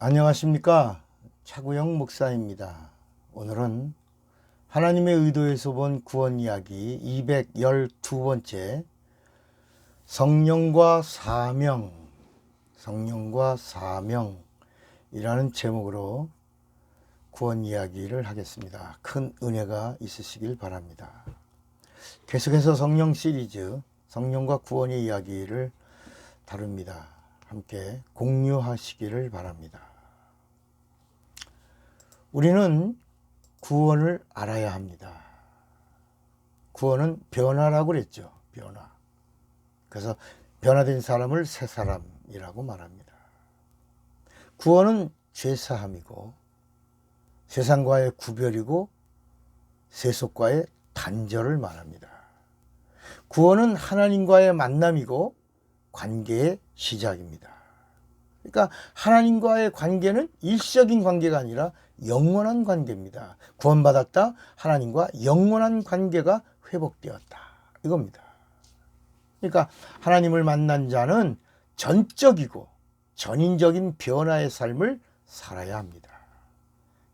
안녕하십니까. 차구영 목사입니다. 오늘은 하나님의 의도에서 본 구원 이야기 212번째 성령과 사명이라는 제목으로 구원 이야기를 하겠습니다. 큰 은혜가 있으시길 바랍니다. 계속해서 성령 시리즈 성령과 구원의 이야기를 다룹니다. 함께 공유하시기를 바랍니다. 우리는 구원을 알아야 합니다. 구원은 변화라고 그랬죠. 변화. 그래서 변화된 사람을 새 사람이라고 말합니다. 구원은 죄사함이고 세상과의 구별이고 세속과의 단절을 말합니다. 구원은 하나님과의 만남이고 관계의 시작입니다. 그러니까 하나님과의 관계는 일시적인 관계가 아니라 영원한 관계입니다. 구원받았다. 하나님과 영원한 관계가 회복되었다. 이겁니다. 그러니까 하나님을 만난 자는 전적이고 전인적인 변화의 삶을 살아야 합니다.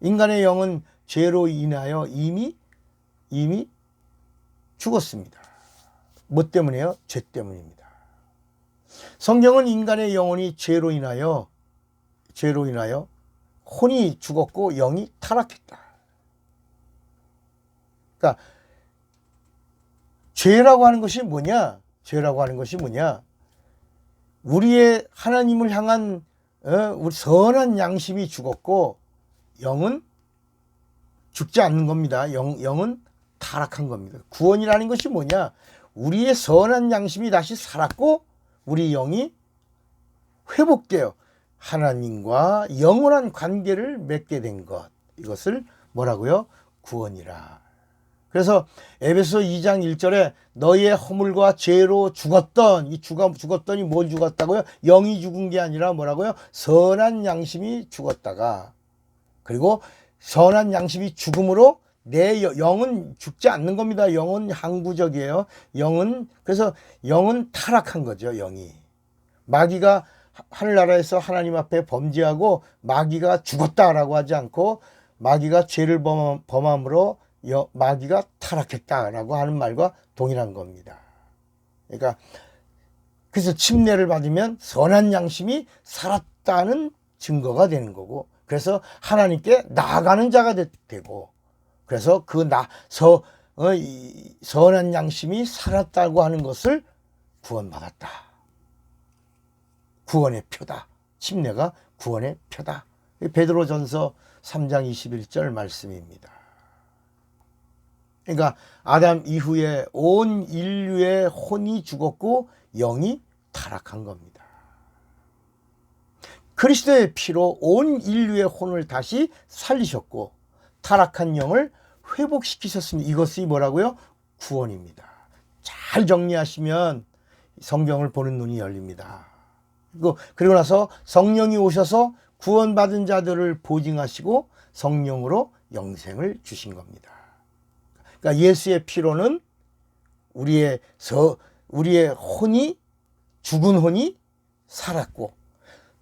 인간의 영은 죄로 인하여 이미 죽었습니다. 뭐 때문에요? 죄 때문입니다. 성경은 인간의 영혼이 죄로 인하여 혼이 죽었고 영이 타락했다. 그러니까 죄라고 하는 것이 뭐냐? 우리의 하나님을 향한 우리 선한 양심이 죽었고 영은 죽지 않는 겁니다. 영은 타락한 겁니다. 구원이라는 것이 뭐냐? 우리의 선한 양심이 다시 살았고 우리 영이 회복되어 하나님과 영원한 관계를 맺게 된 것. 이것을 뭐라고요? 구원이라. 그래서 에베소 2장 1절에 너희의 허물과 죄로 죽었던, 이 죽었더니 뭘 죽었다고요? 영이 죽은 게 아니라 뭐라고요? 선한 양심이 죽었다가, 그리고 선한 양심이 죽음으로 내 영은 죽지 않는 겁니다. 영은 항구적이에요. 그래서 영은 타락한 거죠. 영이. 마귀가 하늘나라에서 하나님 앞에 범죄하고 마귀가 죽었다라고 하지 않고 마귀가 죄를 범함으로 마귀가 타락했다라고 하는 말과 동일한 겁니다. 그러니까 그래서 침례를 받으면 선한 양심이 살았다는 증거가 되는 거고, 그래서 하나님께 나아가는 자가 되고, 그래서 선한 양심이 살았다고 하는 것을 구원받았다. 구원의 표다. 침례가 구원의 표다. 베드로전서 3장 21절 말씀입니다. 그러니까 아담 이후에 온 인류의 혼이 죽었고 영이 타락한 겁니다. 그리스도의 피로 온 인류의 혼을 다시 살리셨고 타락한 영을 회복시키셨습니다. 이것이 뭐라고요? 구원입니다. 잘 정리하시면 성경을 보는 눈이 열립니다. 그리고 나서 성령이 오셔서 구원받은 자들을 보증하시고 성령으로 영생을 주신 겁니다. 그러니까 예수의 피로는 우리의 혼이, 죽은 혼이 살았고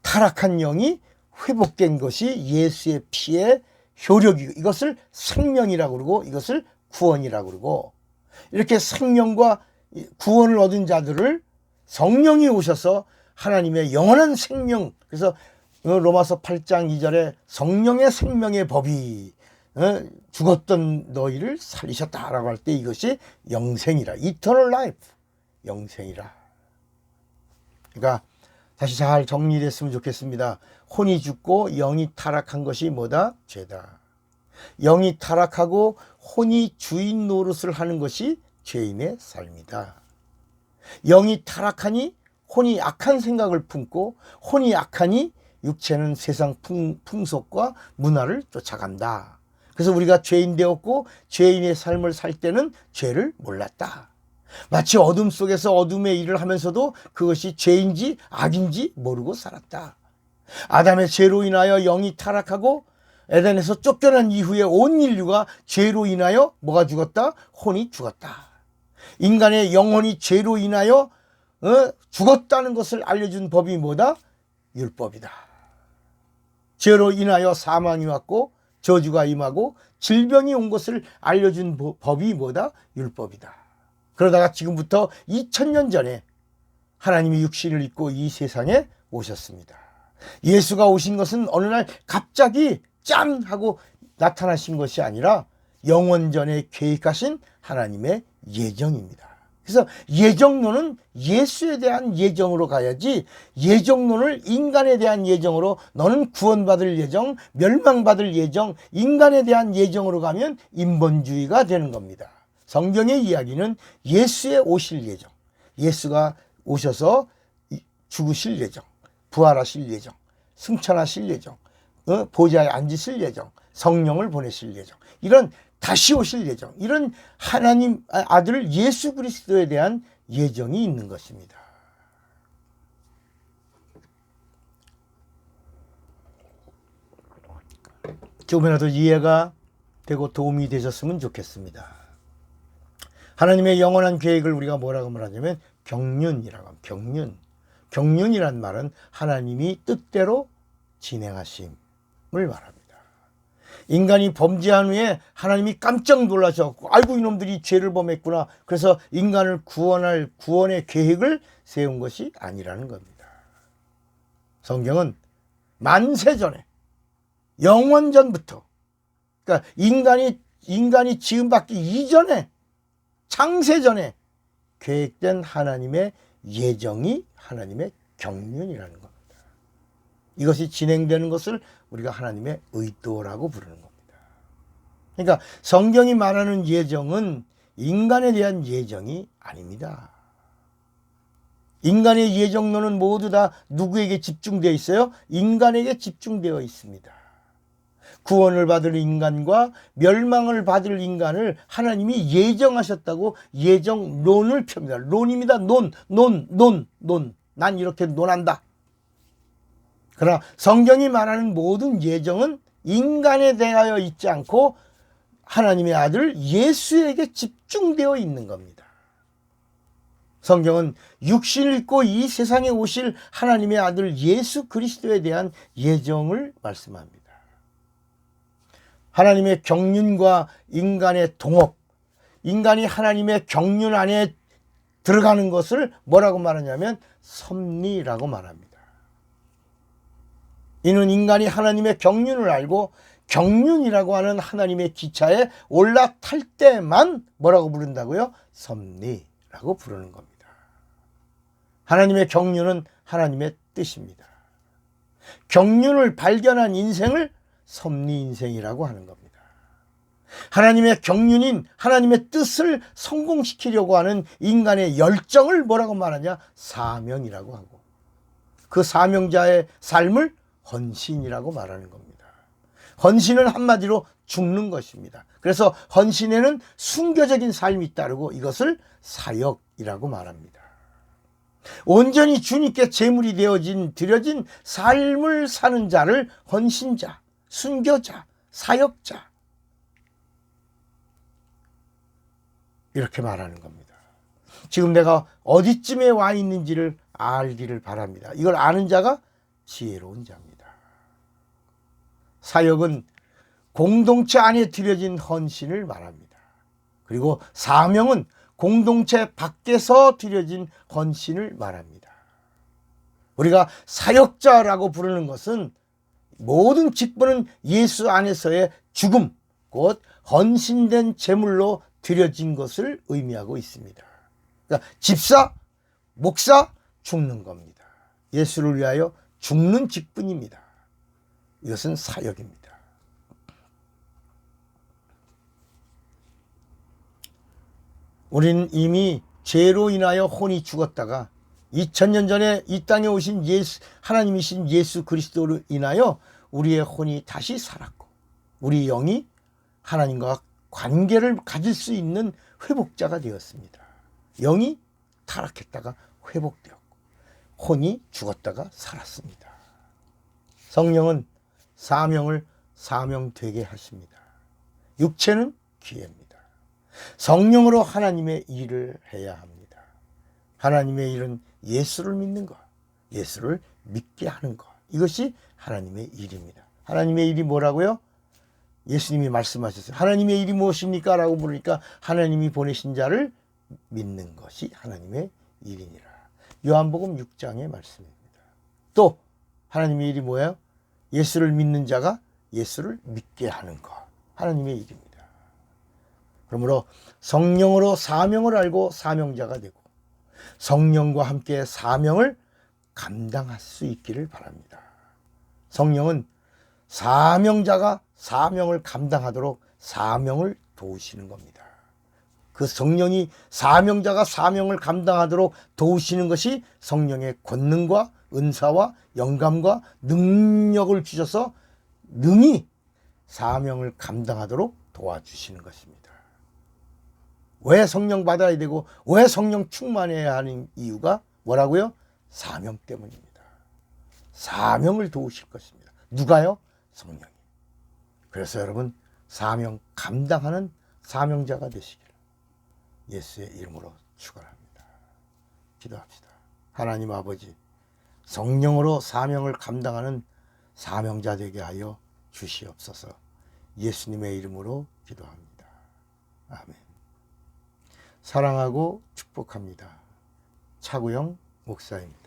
타락한 영이 회복된 것이 예수의 피의 효력이고, 이것을 생명이라고 그러고 이것을 구원이라고 그러고, 이렇게 생명과 구원을 얻은 자들을 성령이 오셔서 하나님의 영원한 생명, 그래서 로마서 8장 2절에 성령의 생명의 법이 죽었던 너희를 살리셨다라고 할 때 이것이 영생이라, eternal life, 영생이라. 그러니까 다시 잘 정리됐으면 좋겠습니다. 혼이 죽고 영이 타락한 것이 뭐다? 죄다. 영이 타락하고 혼이 주인 노릇을 하는 것이 죄인의 삶이다. 영이 타락하니 혼이 악한 생각을 품고, 혼이 악하니 육체는 세상 풍속과 문화를 쫓아간다. 그래서 우리가 죄인 되었고 죄인의 삶을 살 때는 죄를 몰랐다. 마치 어둠 속에서 어둠의 일을 하면서도 그것이 죄인지 악인지 모르고 살았다. 아담의 죄로 인하여 영이 타락하고 에덴에서 쫓겨난 이후에 온 인류가 죄로 인하여 뭐가 죽었다? 혼이 죽었다. 인간의 영혼이 죄로 인하여 죽었다는 것을 알려준 법이 뭐다? 율법이다. 죄로 인하여 사망이 왔고 저주가 임하고 질병이 온 것을 알려준 법이 뭐다? 율법이다. 그러다가 지금부터 2000년 전에 하나님이 육신을 입고 이 세상에 오셨습니다. 예수가 오신 것은 어느 날 갑자기 짠 하고 나타나신 것이 아니라 영원전에 계획하신 하나님의 예정입니다. 그래서 예정론은 예수에 대한 예정으로 가야지, 예정론을 인간에 대한 예정으로, 너는 구원받을 예정, 멸망받을 예정, 인간에 대한 예정으로 가면 인본주의가 되는 겁니다. 성경의 이야기는 예수의 오실 예정, 예수가 오셔서 죽으실 예정, 부활하실 예정, 승천하실 예정, 보좌에 앉으실 예정, 성령을 보내실 예정, 이런 다시 오실 예정, 이런 하나님 아들 예수 그리스도에 대한 예정이 있는 것입니다. 조금이라도 이해가 되고 도움이 되셨으면 좋겠습니다. 하나님의 영원한 계획을 우리가 뭐라고 말하냐면 경륜이라고 합니다. 경륜. 경륜이란 말은 하나님이 뜻대로 진행하심을 말합니다. 인간이 범죄한 후에 하나님이 깜짝 놀라셔서 아이고 이놈들이 죄를 범했구나. 그래서 인간을 구원할 구원의 계획을 세운 것이 아니라는 겁니다. 성경은 만세 전에, 영원 전부터, 그러니까 인간이 지음받기 이전에, 창세 전에 계획된 하나님의 예정이 하나님의 경륜이라는 겁니다. 이것이 진행되는 것을 우리가 하나님의 의도라고 부르는 겁니다. 그러니까 성경이 말하는 예정은 인간에 대한 예정이 아닙니다. 인간의 예정론은 모두 다 누구에게 집중되어 있어요? 인간에게 집중되어 있습니다. 구원을 받을 인간과 멸망을 받을 인간을 하나님이 예정하셨다고 예정론을 펴니다. 론입니다. 논. 난 이렇게 논한다. 그러나 성경이 말하는 모든 예정은 인간에 대하여 있지 않고 하나님의 아들 예수에게 집중되어 있는 겁니다. 성경은 육신을 입고 이 세상에 오실 하나님의 아들 예수 그리스도에 대한 예정을 말씀합니다. 하나님의 경륜과 인간의 동업, 인간이 하나님의 경륜 안에 들어가는 것을 뭐라고 말하냐면 섭리라고 말합니다. 이는 인간이 하나님의 경륜을 알고 경륜이라고 하는 하나님의 기차에 올라탈 때만 뭐라고 부른다고요? 섭리라고 부르는 겁니다. 하나님의 경륜은 하나님의 뜻입니다. 경륜을 발견한 인생을 섭리 인생이라고 하는 겁니다. 하나님의 경륜인 하나님의 뜻을 성공시키려고 하는 인간의 열정을 뭐라고 말하냐? 사명이라고 하고, 그 사명자의 삶을 헌신이라고 말하는 겁니다. 헌신은 한마디로 죽는 것입니다. 그래서 헌신에는 순교적인 삶이 따르고 이것을 사역이라고 말합니다. 온전히 주님께 제물이 드려진 삶을 사는 자를 헌신자, 순교자, 사역자, 이렇게 말하는 겁니다. 지금 내가 어디쯤에 와 있는지를 알기를 바랍니다. 이걸 아는 자가 지혜로운 자입니다. 사역은 공동체 안에 드려진 헌신을 말합니다. 그리고 사명은 공동체 밖에서 드려진 헌신을 말합니다. 우리가 사역자라고 부르는 것은 모든 직분은 예수 안에서의 죽음, 곧 헌신된 제물로 드려진 것을 의미하고 있습니다. 그러니까 집사, 목사, 죽는 겁니다. 예수를 위하여 죽는 직분입니다. 이것은 사역입니다. 우리는 이미 죄로 인하여 혼이 죽었다가 2000년 전에 이 땅에 오신 하나님이신 예수 그리스도로 인하여 우리의 혼이 다시 살았고, 우리 영이 하나님과 관계를 가질 수 있는 회복자가 되었습니다. 영이 타락했다가 회복되었고, 혼이 죽었다가 살았습니다. 성령은 사명을 사명되게 하십니다. 육체는 기회입니다. 성령으로 하나님의 일을 해야 합니다. 하나님의 일은 예수를 믿는 것, 예수를 믿게 하는 것, 이것이 하나님의 일입니다. 하나님의 일이 뭐라고요? 예수님이 말씀하셨어요. 하나님의 일이 무엇입니까? 라고 물으니까 하나님이 보내신 자를 믿는 것이 하나님의 일이니라. 요한복음 6장의 말씀입니다. 또 하나님의 일이 뭐예요? 예수를 믿는 자가 예수를 믿게 하는 것. 하나님의 일입니다. 그러므로 성령으로 사명을 알고 사명자가 되고 성령과 함께 사명을 감당할 수 있기를 바랍니다. 성령은 사명자가 사명을 감당하도록 사명을 도우시는 겁니다. 그 성령이 사명자가 사명을 감당하도록 도우시는 것이 성령의 권능과 은사와 영감과 능력을 주셔서 능히 사명을 감당하도록 도와주시는 것입니다. 왜 성령 받아야 되고 왜 성령 충만해야 하는 이유가 뭐라고요? 사명 때문입니다. 사명을 도우실 것입니다. 누가요? 성령이. 그래서 여러분 사명 감당하는 사명자가 되시기를 예수의 이름으로 축원합니다. 기도합시다. 하나님 아버지, 성령으로 사명을 감당하는 사명자 되게 하여 주시옵소서. 예수님의 이름으로 기도합니다. 아멘. 사랑하고 축복합니다. 차구영 목사입니다.